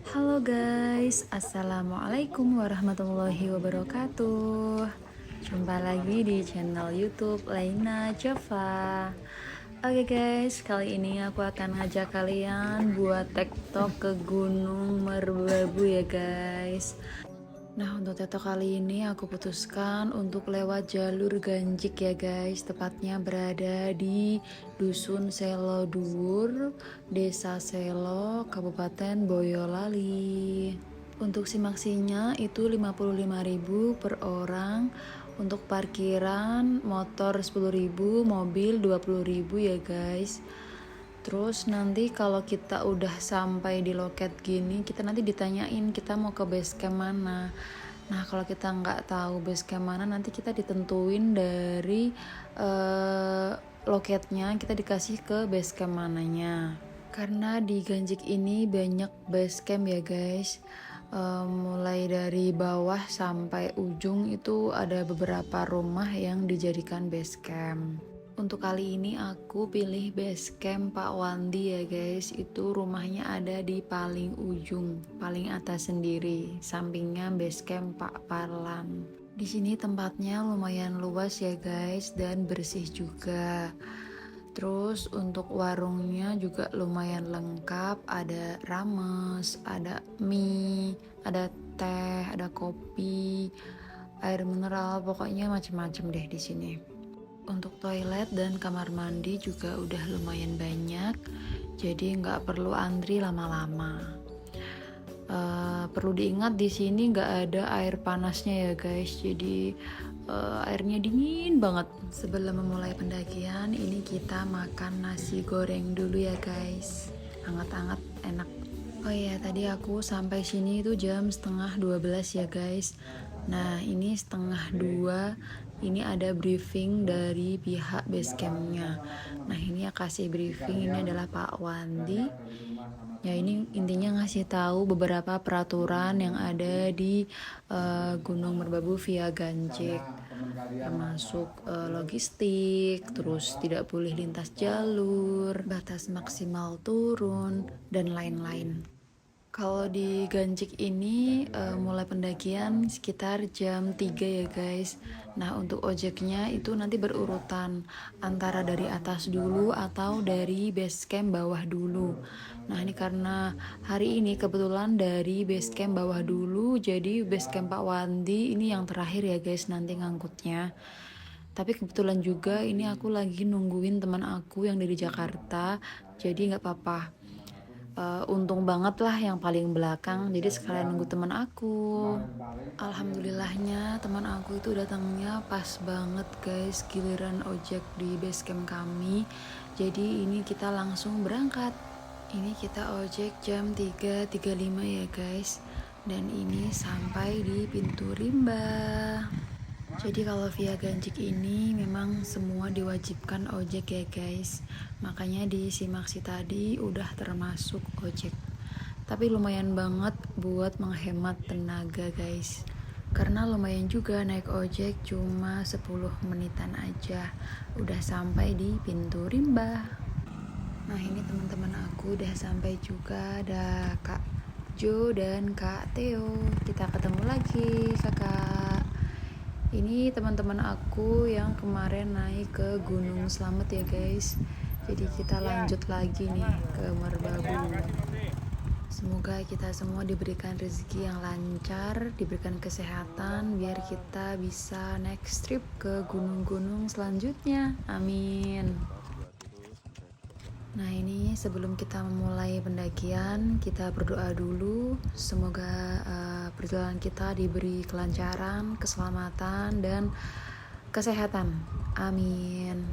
Halo guys, Assalamualaikum warahmatullahi wabarakatuh. Jumpa lagi di channel YouTube Laina Java. Oke guys, kali ini aku akan ngajak kalian buat TikTok ke Gunung Merbabu ya guys. Nah, untuk TikTok kali ini aku putuskan untuk lewat jalur Ganjik ya guys. Tepatnya berada di Dusun Selo Dhuwur, Desa Selo, Kabupaten Boyolali. Untuk simaksinya itu 55.000 per orang. Untuk parkiran motor 10.000, mobil 20.000 ya guys. Terus nanti kalau kita udah sampai di loket gini, kita nanti ditanyain kita mau ke base camp mana. Nah, kalau kita nggak tahu base camp mana, nanti kita ditentuin dari loketnya, kita dikasih ke base camp mananya. Karena di Ganjik ini banyak base camp ya guys. Mulai dari bawah sampai ujung itu ada beberapa rumah yang dijadikan base camp. Untuk kali ini aku pilih base camp Pak Wandi ya guys. Itu rumahnya ada di paling ujung, paling atas sendiri. Sampingnya base camp Pak Parlan. Di sini tempatnya lumayan luas ya guys dan bersih juga. Terus untuk warungnya juga lumayan lengkap. Ada rames, ada mie, ada teh, ada kopi, air mineral, pokoknya macem-macem deh di sini. Untuk toilet dan kamar mandi juga udah lumayan banyak, jadi nggak perlu antri lama-lama. Perlu diingat di sini nggak ada air panasnya ya guys, jadi airnya dingin banget. Sebelum memulai pendakian, ini kita makan nasi goreng dulu ya guys, hangat-hangat enak. Oh iya, tadi aku sampai sini itu jam setengah 12 ya guys. Nah, ini setengah 2, ini ada briefing dari pihak base campnya. Nah, ini ya kasih briefing, ini adalah Pak Wandi. Ya, ini intinya ngasih tahu beberapa peraturan yang ada di Gunung Merbabu via Ganjik, termasuk logistik, terus tidak boleh lintas jalur, batas maksimal turun, dan lain-lain. Kalau di Ganjik ini mulai pendakian sekitar jam 3 ya guys. Nah, untuk ojeknya itu nanti berurutan antara dari atas dulu atau dari base camp bawah dulu. Nah, ini karena hari ini kebetulan dari base camp bawah dulu, jadi base camp Pak Wandi ini yang terakhir ya guys nanti ngangkutnya. Tapi kebetulan juga ini aku lagi nungguin teman aku yang dari Jakarta, jadi nggak apa-apa. Untung banget lah yang paling belakang, jadi sekalian nunggu teman aku. Alhamdulillahnya teman aku itu datangnya pas banget guys, giliran ojek di base camp kami. Jadi ini kita langsung berangkat. Ini kita ojek jam 3.35 ya guys, dan ini sampai di pintu rimba. Jadi kalau via Ganjik ini memang semua diwajibkan ojek ya guys. Makanya di Simaksi tadi udah termasuk ojek. Tapi lumayan banget buat menghemat tenaga guys. Karena lumayan juga naik ojek cuma 10 menitan aja. Udah sampai di pintu rimba. Nah, ini teman-teman aku udah sampai juga. Ada Kak Jo dan Kak Theo. Kita ketemu lagi kakak. Ini teman-teman aku yang kemarin naik ke Gunung Slamet ya guys. Jadi kita lanjut lagi nih ke Merbabu. Semoga kita semua diberikan rezeki yang lancar, diberikan kesehatan biar kita bisa next trip ke gunung-gunung selanjutnya. Amin. Nah, ini sebelum kita memulai pendakian, kita berdoa dulu. Semoga perjalanan kita diberi kelancaran, keselamatan, dan kesehatan. Amin.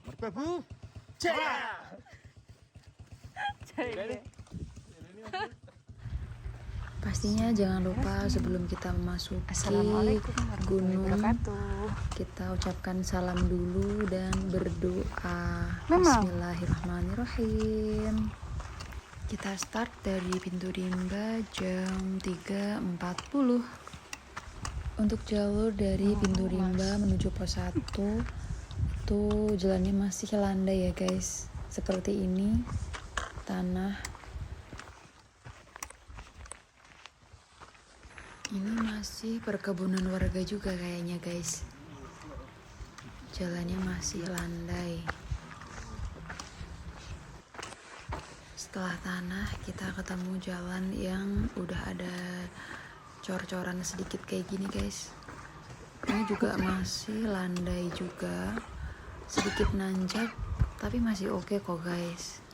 Merbabu. Pastinya jangan lupa sebelum kita memasuki gunung, kita ucapkan salam dulu dan berdoa. Bismillahirrahmanirrahim. Kita start dari pintu rimba jam 3.40. Untuk jalur dari pintu rimba menuju pos 1 itu jalannya masih landai ya guys. Seperti ini tanah. Ini masih perkebunan warga juga kayaknya guys. Jalannya masih landai. Setelah tanah kita ketemu jalan yang udah ada cor-coran sedikit kayak gini guys. Ini juga masih landai juga, sedikit nanjak tapi masih oke kok guys.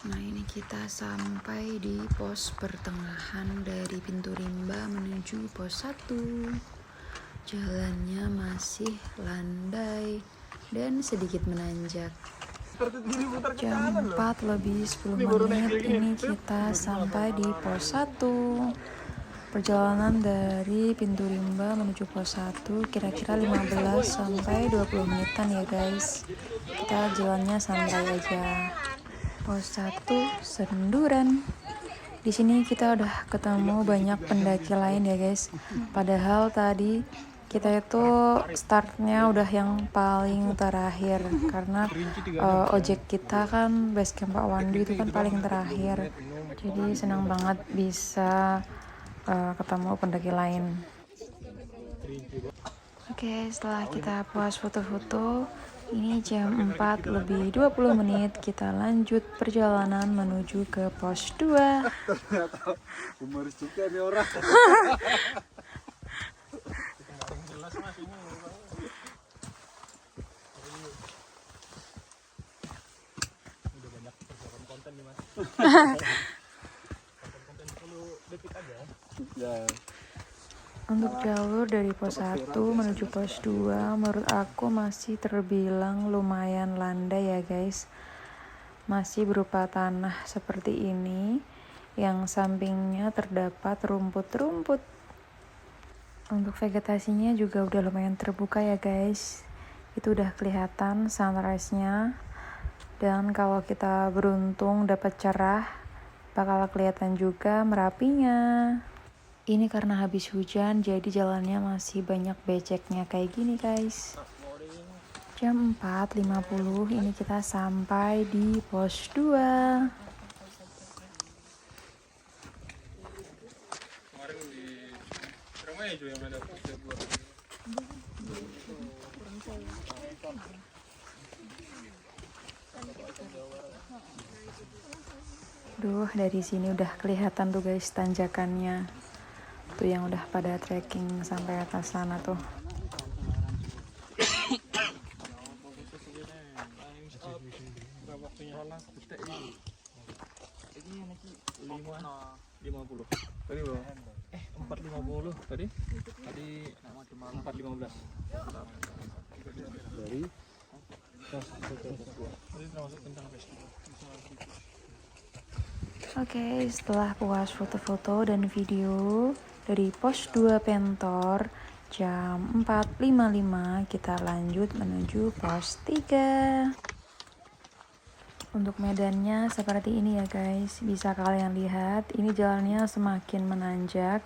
Nah ini kita sampai di pos pertengahan dari pintu rimba menuju pos 1. Jalannya masih landai dan sedikit menanjak. Jam 4 lebih 10 menit ini kita sampai di pos 1. Perjalanan dari pintu rimba menuju pos 1 kira-kira 15 sampai 20 menitan ya guys. Kita jalannya santai aja. Pos 1 Senduran. Di sini kita udah ketemu banyak pendaki lain ya guys. Padahal tadi kita itu startnya udah yang paling terakhir karena ojek kita kan basecamp Pak Wandu itu kan paling terakhir. Jadi senang banget bisa ketemu pendaki lain. Oke, setelah kita puas foto-foto, ini jam 4 lebih 20 menit, kita lanjut perjalanan menuju ke pos 2. Humoris juga nih orang. Udah banyak persiapan konten nih mas. Konten perlu detik aja. Ya. Untuk jalur dari pos 1 menuju pos 2 menurut aku masih terbilang lumayan landai ya guys. Masih berupa tanah seperti ini yang sampingnya terdapat rumput-rumput. Untuk vegetasinya juga udah lumayan terbuka ya guys. Itu udah kelihatan sunrise-nya. Dan kalau kita beruntung dapat cerah, bakal kelihatan juga Merapinya. Ini karena habis hujan jadi jalannya masih banyak beceknya kayak gini guys. Jam 4.50 ini kita sampai di pos 2. Duh, dari sini udah kelihatan tuh guys tanjakannya. Tuh yang udah pada trekking sampai atas sana tuh. Tadi bro. 4.50 tadi. Tadi 4.15. Dari termasuk tentang Oke, setelah puas foto-foto dan video dari pos 2 Pentor, jam 4.55 kita lanjut menuju pos 3. Untuk medannya seperti ini ya guys, bisa kalian lihat ini jalannya semakin menanjak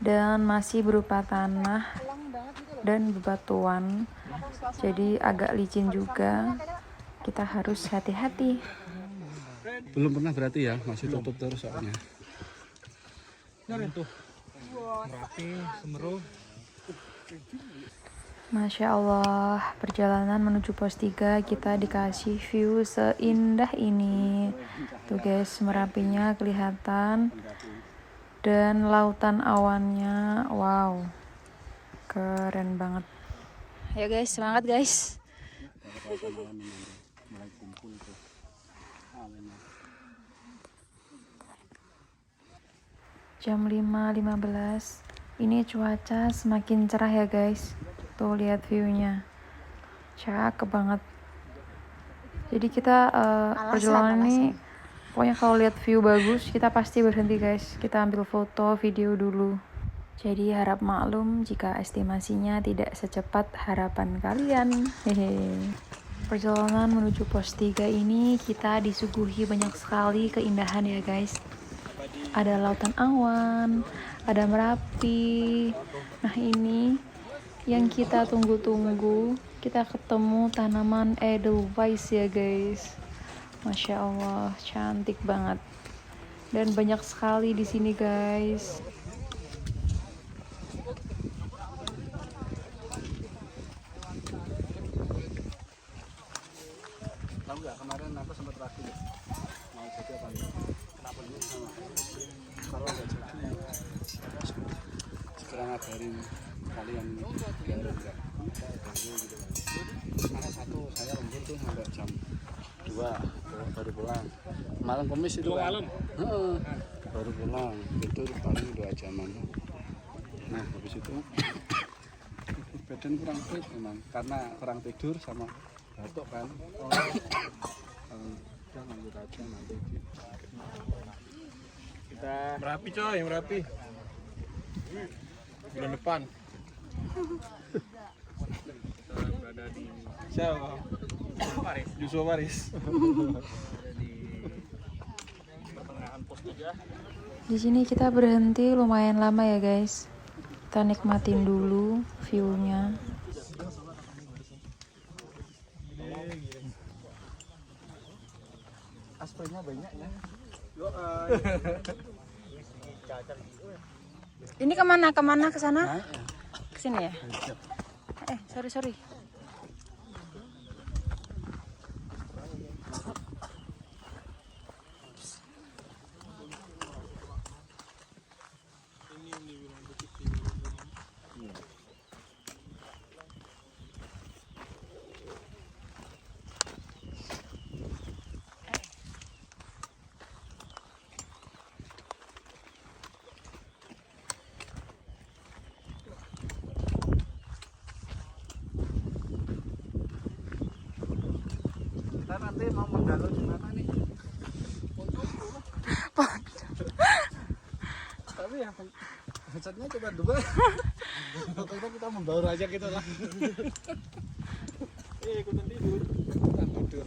dan masih berupa tanah dan bebatuan, jadi agak licin juga, kita harus hati-hati. Belum pernah berarti ya, masih tutup terus soalnya. tuh. Merapi, Semeru. Masya Allah, perjalanan menuju pos 3 kita dikasih view seindah ini. Tuh guys, Merapinya kelihatan dan lautan awannya, wow, keren banget. Ayo guys, semangat guys. Jam 5.15, ini cuaca semakin cerah ya guys. Tuh lihat viewnya, cakep banget. Jadi kita perjalanan ini pokoknya kalau lihat view bagus kita pasti berhenti guys, kita ambil foto video dulu. Jadi harap maklum jika estimasinya tidak secepat harapan kalian. Hehe. Perjalanan menuju pos 3 ini kita disuguhi banyak sekali keindahan ya guys. Ada lautan awan, ada Merapi. Nah ini yang kita tunggu-tunggu, kita ketemu tanaman Edelweiss ya guys. Masya Allah, cantik banget. Dan banyak sekali di sini guys. Tahu nggak kemarin aku sempat ragu ya, mau jadi apa enggak? Kenapa dulu sama? Kalau nggak jadi, segera ngabarin kalian biar enggak ganggu gitu kan. Karena satu saya lembur tuh sampai jam 2 baru pulang. Malam Kamis itu kan. Heeh, baru pulang tidur paling 2 jaman. Nah habis itu badan kurang fit memang karena kurang tidur sama batuk kan. Udah lanjut aja nanti. Kita Merapi coy, Merapi. Bulan depan. Kita berada di siapa? Paris. Joshua Paris. Ada di pertengahan pos 3. Di sini kita berhenti lumayan lama ya guys. Kita nikmatin dulu view-nya. Aspirnya banyak ya. Ini kemana? Kemana? Ke sana? Naik ya. Ke sini ya? Siap. Sorry. Kita nanti mau menggalau di mana nih? Tapi yang headsetnya cuma 2. Pokoknya kita membaur aja gitu lah. Ikutan tidur. Ikutan tidur.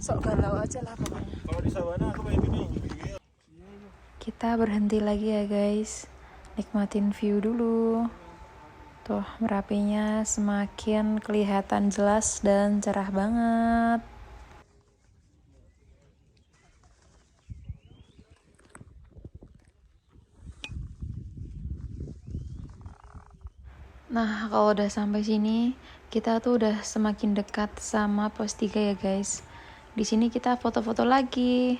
Sok galau aja lah pokoknya. Kalau di savana aku main ini. Kita berhenti lagi ya guys. Nikmatin view dulu. Tuh Merapinya semakin kelihatan jelas dan cerah banget. Nah, kalau udah sampai sini, kita tuh udah semakin dekat sama pos 3 ya guys. Di sini kita foto-foto lagi.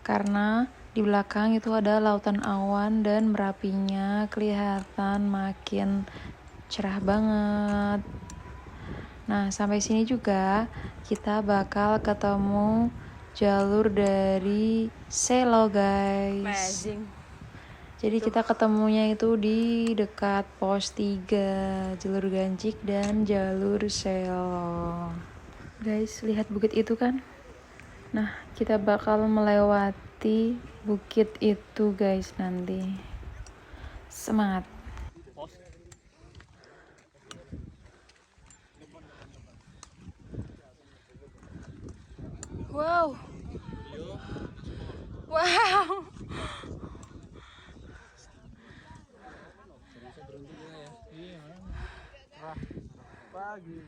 Karena di belakang itu ada lautan awan dan Merapinya kelihatan makin cerah banget. Nah, sampai sini juga kita bakal ketemu jalur dari Selo guys. Amazing. Jadi kita ketemunya itu di dekat pos 3, jalur Gancik dan jalur Selo. Guys, lihat bukit itu kan? Nah, kita bakal melewati bukit itu guys nanti. Semangat. Wow. Wow. Pagi.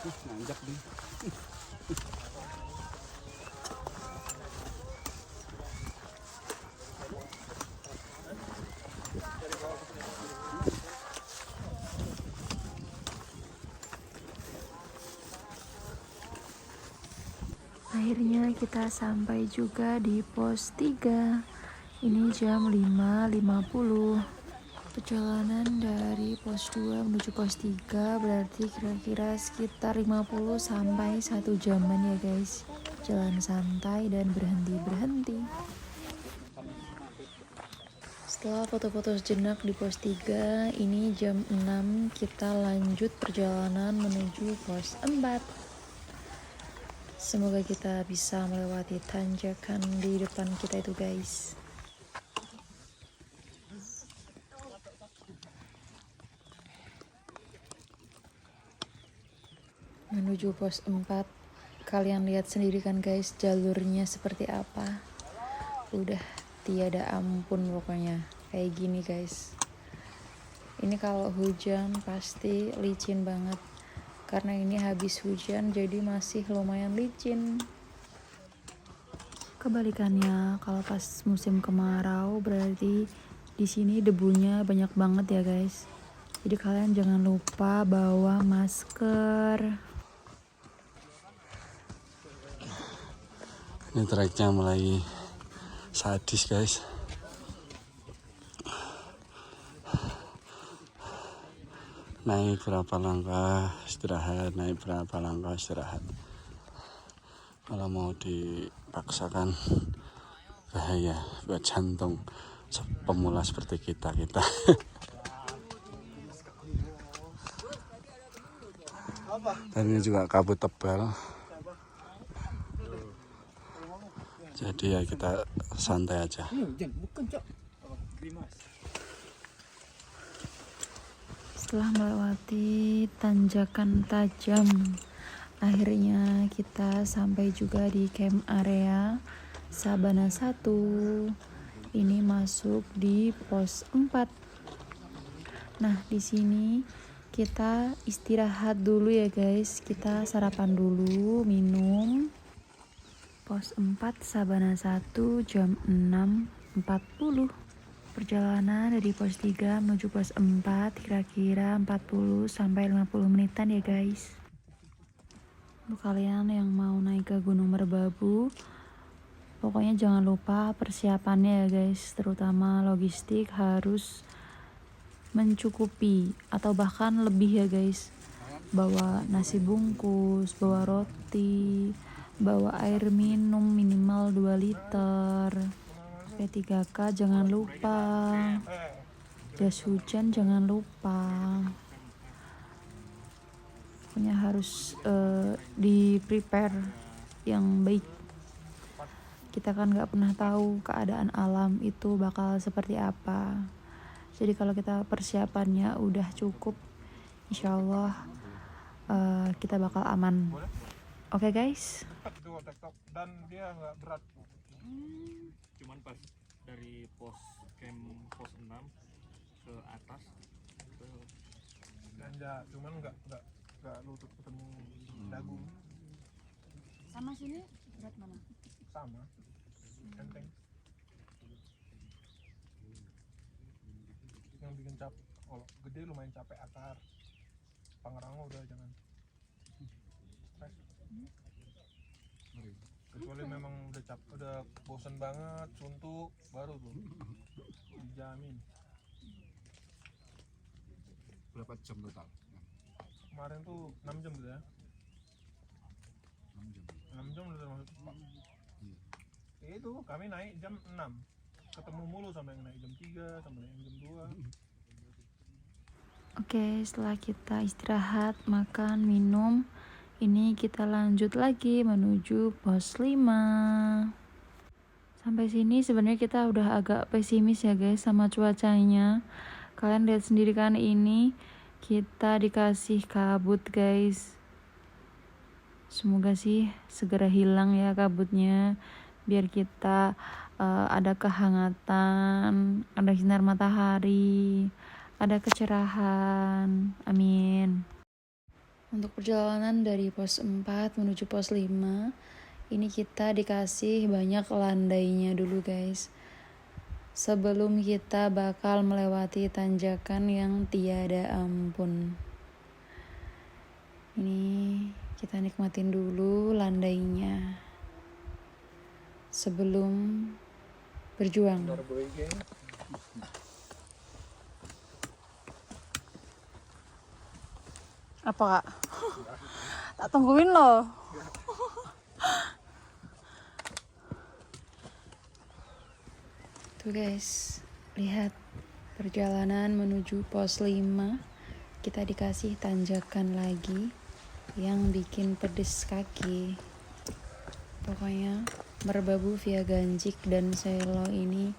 Nanjak nih. Akhirnya kita sampai juga di pos 3. Ini jam 5.50. Perjalanan dari pos 2 menuju pos 3 berarti kira-kira sekitar 50 sampai 1 jaman ya guys. Jalan santai dan berhenti-berhenti. Setelah foto-foto sejenak di pos 3, ini jam 6 kita lanjut perjalanan menuju pos 4. Semoga kita bisa melewati tanjakan di depan kita itu guys. Menuju pos 4, kalian lihat sendiri kan guys jalurnya seperti apa. Udah tiada ampun pokoknya kayak gini guys. Ini kalau hujan pasti licin banget, karena ini habis hujan jadi masih lumayan licin. Kebalikannya kalau pas musim kemarau berarti di sini debunya banyak banget ya guys. Jadi kalian jangan lupa bawa masker. Ini treknya mulai sadis guys. Naik berapa langkah istirahat, naik berapa langkah istirahat. Kalau mau dipaksakan bahaya buat jantung pemula seperti kita. Dan ini juga kabut tebal. Jadi ya kita santai aja. Setelah melewati tanjakan tajam, akhirnya kita sampai juga di camp area Sabana 1. Ini masuk di pos 4. Nah, di sini kita istirahat dulu ya guys. Kita sarapan dulu, minum. Pos 4 Sabana 1 jam 6.40. Perjalanan dari pos 3 menuju pos 4 kira-kira 40 sampai 50 menitan ya guys. Untuk kalian yang mau naik ke Gunung Merbabu, pokoknya jangan lupa persiapannya ya guys, terutama logistik harus mencukupi atau bahkan lebih ya guys. Bawa nasi bungkus, bawa roti, bawa air minum minimal 2 liter. P3K jangan lupa. Jas hujan jangan lupa. Pokoknya harus di prepare yang baik. Kita kan nggak pernah tahu keadaan alam itu bakal seperti apa. Jadi kalau kita persiapannya udah cukup, insya Allah kita bakal aman. Oke guys. Dan dia nggak berat. Cuman pas dari pos 6 ke atas ke Ganja, cuman nggak lutut ketemu dagu. Sama sini berat mana? Sama. Enteng. Yang bikin kalau gede lumayan capek akar. Pangrango udah jangan. Stres. Kecuali memang udah bosan banget, suntuk, baru tuh dijamin. Berapa jam total? Kemarin tuh 6 jam gitu ya. 6 jam udah termasuk cepat. Ya itu kami naik jam 6, ketemu mulu sampai naik jam 3, sampai naik jam 2. Oke, setelah kita istirahat, makan, minum, ini kita lanjut lagi menuju pos 5. Sampai sini sebenarnya kita udah agak pesimis ya guys sama cuacanya. Kalian lihat sendiri kan, ini kita dikasih kabut guys. Semoga sih segera hilang ya kabutnya, biar kita ada kehangatan, ada sinar matahari, ada kecerahan. Amin. Untuk perjalanan dari pos 4 menuju pos 5, ini kita dikasih banyak landainya dulu guys, sebelum kita bakal melewati tanjakan yang tiada ampun. Ini kita nikmatin dulu landainya sebelum berjuang. Apa kak? Tak tungguin loh. Tuh guys, Lihat perjalanan menuju pos 5. Kita dikasih tanjakan lagi yang bikin pedes kaki. Pokoknya Merbabu via Ganjik dan Selo ini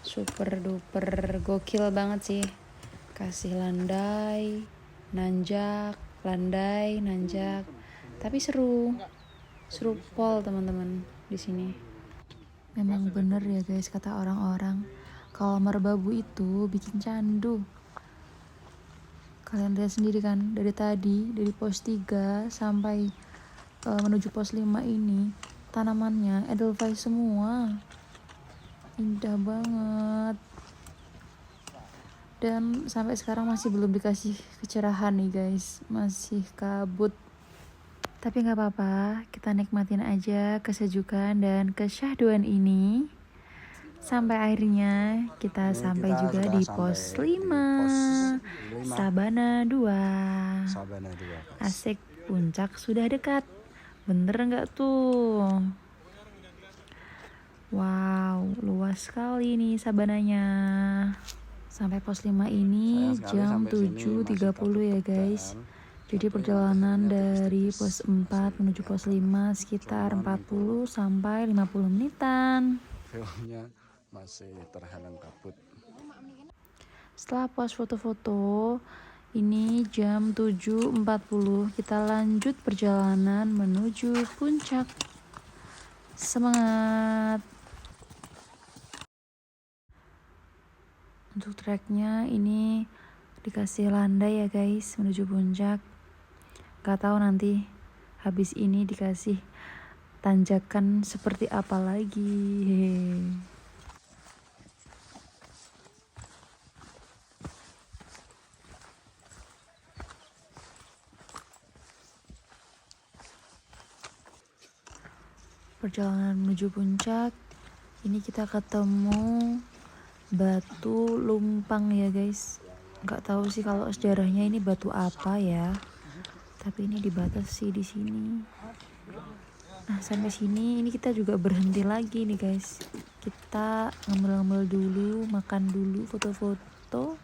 super duper gokil banget sih. Kasih landai, nanjak, landai, nanjak. Tapi seru pol teman-teman di sini. Memang bener ya guys kata orang-orang, kalau Merbabu itu bikin candu. Kalian lihat sendiri kan, dari tadi dari pos 3 sampai menuju pos 5 ini tanamannya edelweiss semua. Indah banget. Dan sampai sekarang masih belum dikasih kecerahan nih guys, masih kabut. Tapi gak apa-apa, kita nikmatin aja kesejukan dan kesyahduan ini. Sampai akhirnya kita sampai juga di pos 5 Sabana 2. Sabana 2. Asik, puncak sudah dekat. Bener gak tuh? Wow, luas sekali nih sabananya. Sampai pos 5 ini jam 7.30 ya guys. Jadi perjalanan dari pos 4 menuju pos 5 sekitar 40 sampai 50 menitan. Filmnya masih terhalang kabut. Setelah pos foto-foto, ini jam 7.40 kita lanjut perjalanan menuju puncak. Semangat! Untuk treknya ini dikasih landai ya guys menuju puncak. Gak tahu nanti habis ini dikasih tanjakan seperti apa lagi. Perjalanan menuju puncak, ini kita ketemu batu lumpang ya guys. Nggak tahu sih kalau sejarahnya ini batu apa ya, tapi ini dibatasi di sini. Nah sampai sini ini kita juga berhenti lagi nih guys. Kita ngemil-ngemil dulu, makan dulu, foto-foto.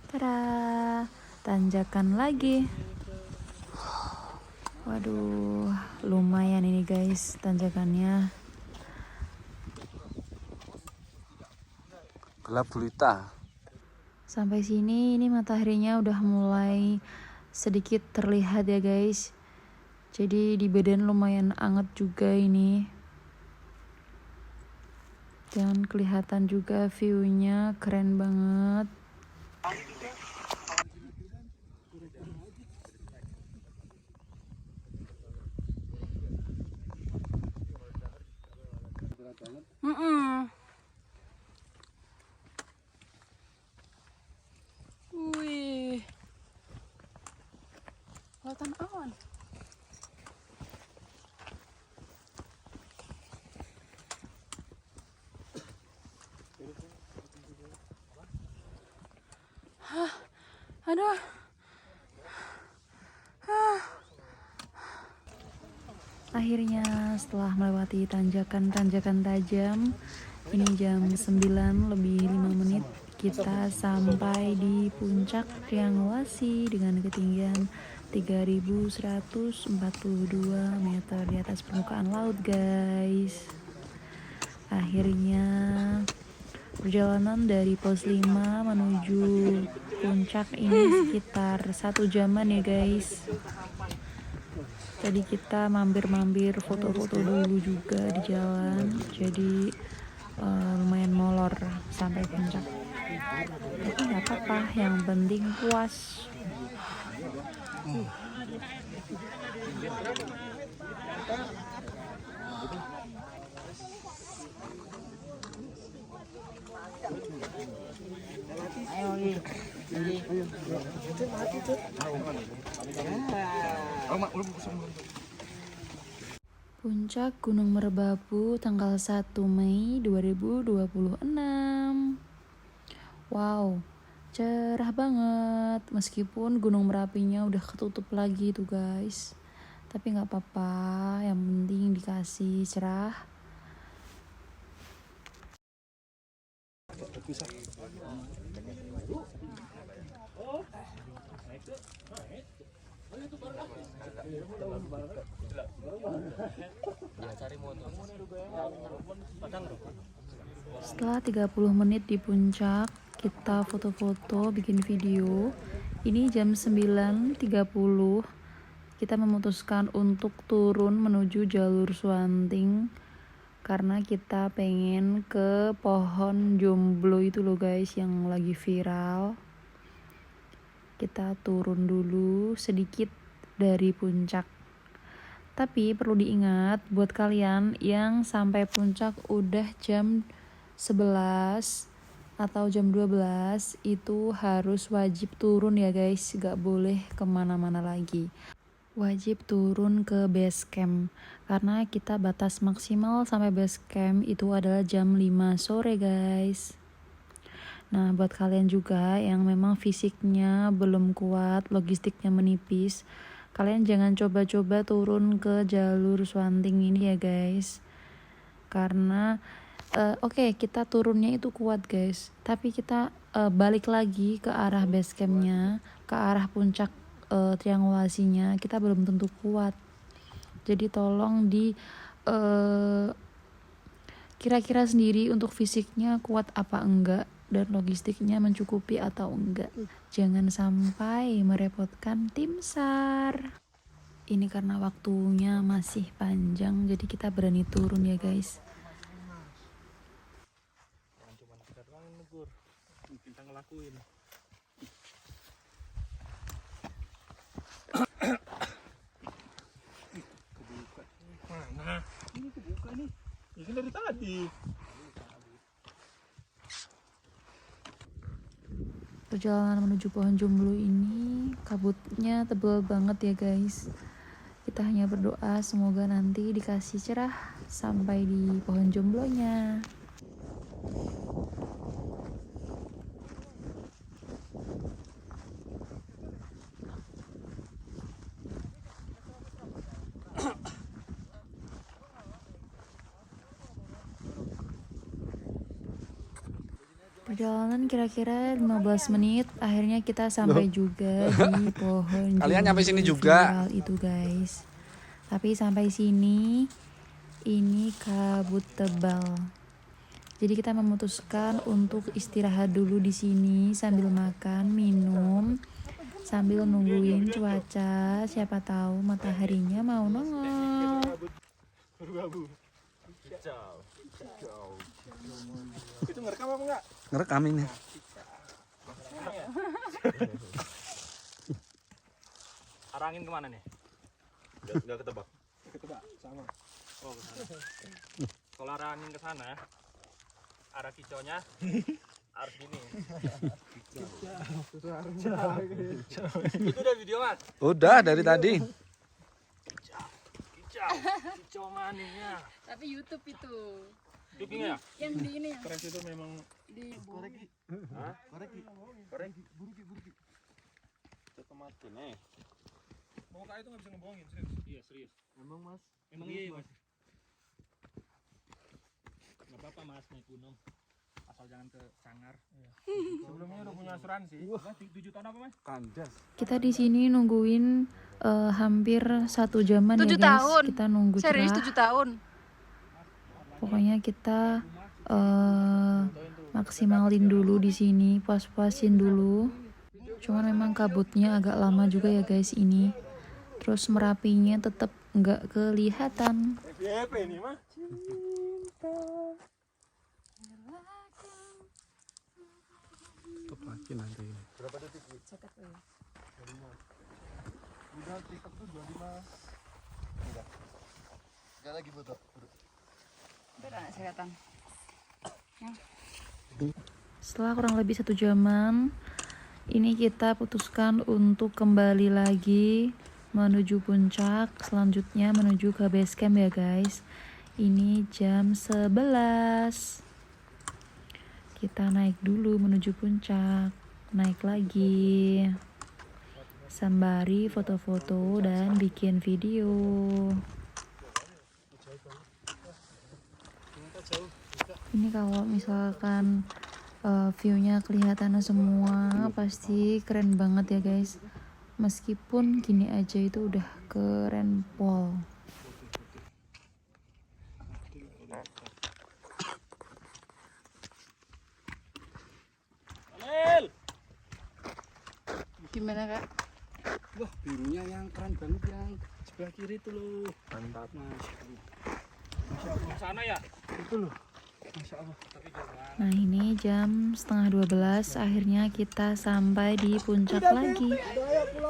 Tada, tanjakan lagi. Waduh, lumayan ini guys tanjakannya. Gelap gulita. Sampai sini ini mataharinya udah mulai sedikit terlihat ya guys. Jadi di badan lumayan anget juga ini. Dan kelihatan juga view-nya keren banget. Wih, lautan awan. Aduh. Akhirnya setelah melewati tanjakan-tanjakan tajam, ini jam 9 lebih 5 menit kita sampai di puncak Triangulasi dengan ketinggian 3142 meter di atas permukaan laut guys. Akhirnya perjalanan dari pos 5 menuju puncak ini sekitar 1 jaman ya guys. Tadi kita mampir-mampir foto-foto dulu juga di jalan, jadi lumayan molor sampai puncak. Tapi nggak apa-apa, yang penting puas. Puncak Gunung Merbabu tanggal 1 Mei 2026. Wow, Cerah banget, meskipun Gunung Merapinya udah ketutup lagi tuh guys. Tapi nggak apa-apa, yang penting dikasih cerah. Setelah 30 menit di puncak, kita foto-foto, bikin video. Ini jam 9.30. Kita memutuskan untuk turun menuju jalur Suanting karena kita pengen ke pohon jomblo itu loh guys yang lagi viral. Kita turun dulu sedikit dari puncak. Tapi perlu diingat buat kalian yang sampai puncak udah jam 11 atau jam 12 itu harus wajib turun ya guys, gak boleh kemana-mana lagi. Wajib turun ke base camp karena kita batas maksimal sampai base camp itu adalah jam 5 sore guys. Nah buat kalian juga yang memang fisiknya belum kuat, logistiknya menipis, kalian jangan coba-coba turun ke jalur Suanting ini ya guys. Karena oke, kita turunnya itu kuat guys, tapi kita balik lagi ke arah base campnya, ke arah puncak triangulasinya kita belum tentu kuat. Jadi tolong di kira-kira sendiri untuk fisiknya kuat apa enggak dan logistiknya mencukupi atau enggak. Jangan sampai merepotkan tim SAR. Ini karena waktunya masih panjang, jadi kita berani turun ya guys. Jangan cuma kita doang yang negur, kita ngelakuin. Mana? Ini kebuka nih. Ini dari tadi. Perjalanan menuju pohon jomblo ini kabutnya tebal banget ya guys. Kita hanya berdoa semoga nanti dikasih cerah sampai di pohon jomblonya. Perjalanan kira-kira 15 menit, akhirnya kita sampai juga di pohon Kalian nyampe jomblo sini juga. viral itu guys. Tapi sampai sini ini kabut tebal. Jadi kita memutuskan untuk istirahat dulu di sini sambil makan, minum, sambil nungguin cuaca. Siapa tahu mataharinya mau nongol. Bergabung. Kicau. Itu ngerekam apa enggak? Ngerekam ini. Arah angin kemana nih? Enggak ketebak. Ketebak sama. Oh ke sana. Kalau arah angin ke sana, arah kicaunya harus gini. Itu udah video mas? Udah dari tadi. Kicau maninya. Tapi YouTube itu. Duping ya? Yang di ini ya. Keren itu memang Di Hah? Koreki. Buruki. Mati nih. mau kayak itu nggak bisa ngebohongin serius. Iya serius. Memang mas. Memang iya mas. Gak apa-apa mas naik gunung. Asal jangan ke sangar. Sebelumnya udah punya asuransi. 7 tahun apa mas? Kandas. Kita di sini nungguin hampir 1 jaman 7 ya guys. tahun. Kita nunggu Serius cerah. 7 tahun. Pokoknya kita maksimalin dulu di sini, puas-puasin dulu. Cuman memang kabutnya agak lama juga ya guys ini. Terus Merapinya tetap nggak kelihatan. FYP ini mah. Tutup lagi nanti. Berapa detik? Udah TikTok tuh 25. Enggak lagi foto. Kesehatan. Setelah kurang lebih 1 jaman, ini kita putuskan untuk kembali lagi menuju puncak. Selanjutnya menuju ke base camp ya guys. Ini jam 11. Kita naik dulu menuju puncak. naik lagi, sembari foto-foto dan bikin video. Ini kalau misalkan view-nya kelihatan semua pasti keren banget ya guys. Meskipun gini aja itu udah keren pol. Gimana kak? Wah birunya yang keren banget yang sebelah kiri itu loh. Mantap. Masya Allah. Sana ya. Itu loh. Masya Allah. Nah ini jam 11:30 akhirnya kita sampai di puncak lagi.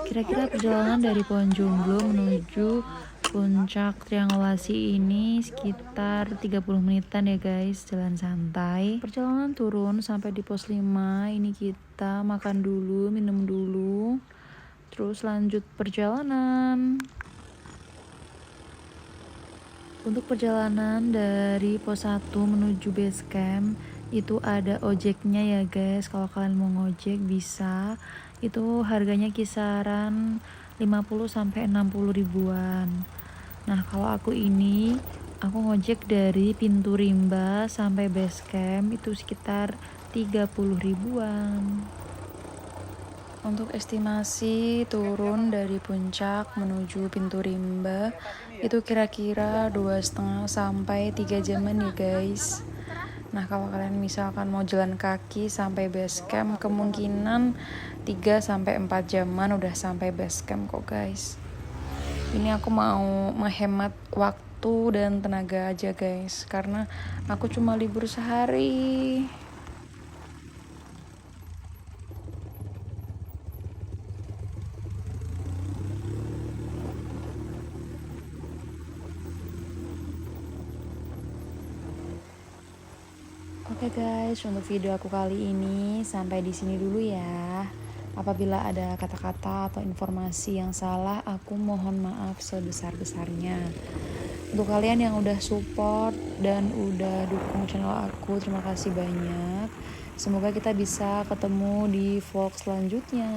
Kira-kira perjalanan dari Pohon Jomblo menuju puncak triangulasi ini sekitar 30 menitan ya guys, jalan santai. Perjalanan turun sampai di pos 5, ini kita makan dulu, minum dulu, terus lanjut perjalanan. Untuk perjalanan dari pos 1 menuju base camp itu ada ojeknya ya guys. Kalau kalian mau ngojek bisa, itu harganya kisaran 50 sampai 60 ribuan. Nah, kalau aku ngojek dari pintu rimba sampai base camp itu sekitar 30 ribuan. Untuk estimasi turun dari puncak menuju pintu rimba itu kira-kira 2,5 sampai 3 jaman nih guys. Nah, kalau kalian misalkan mau jalan kaki sampai base camp kemungkinan 3 sampai 4 jaman udah sampai base camp kok guys. Ini aku mau menghemat waktu dan tenaga aja guys, karena aku cuma libur sehari. Oke guys, untuk video aku kali ini sampai di sini dulu ya. Apabila ada kata-kata atau informasi yang salah, aku mohon maaf sebesar-besarnya. Untuk kalian yang udah support dan udah dukung channel aku, terima kasih banyak. Semoga kita bisa ketemu di vlog selanjutnya.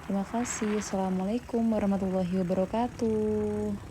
Terima kasih. Assalamualaikum warahmatullahi wabarakatuh.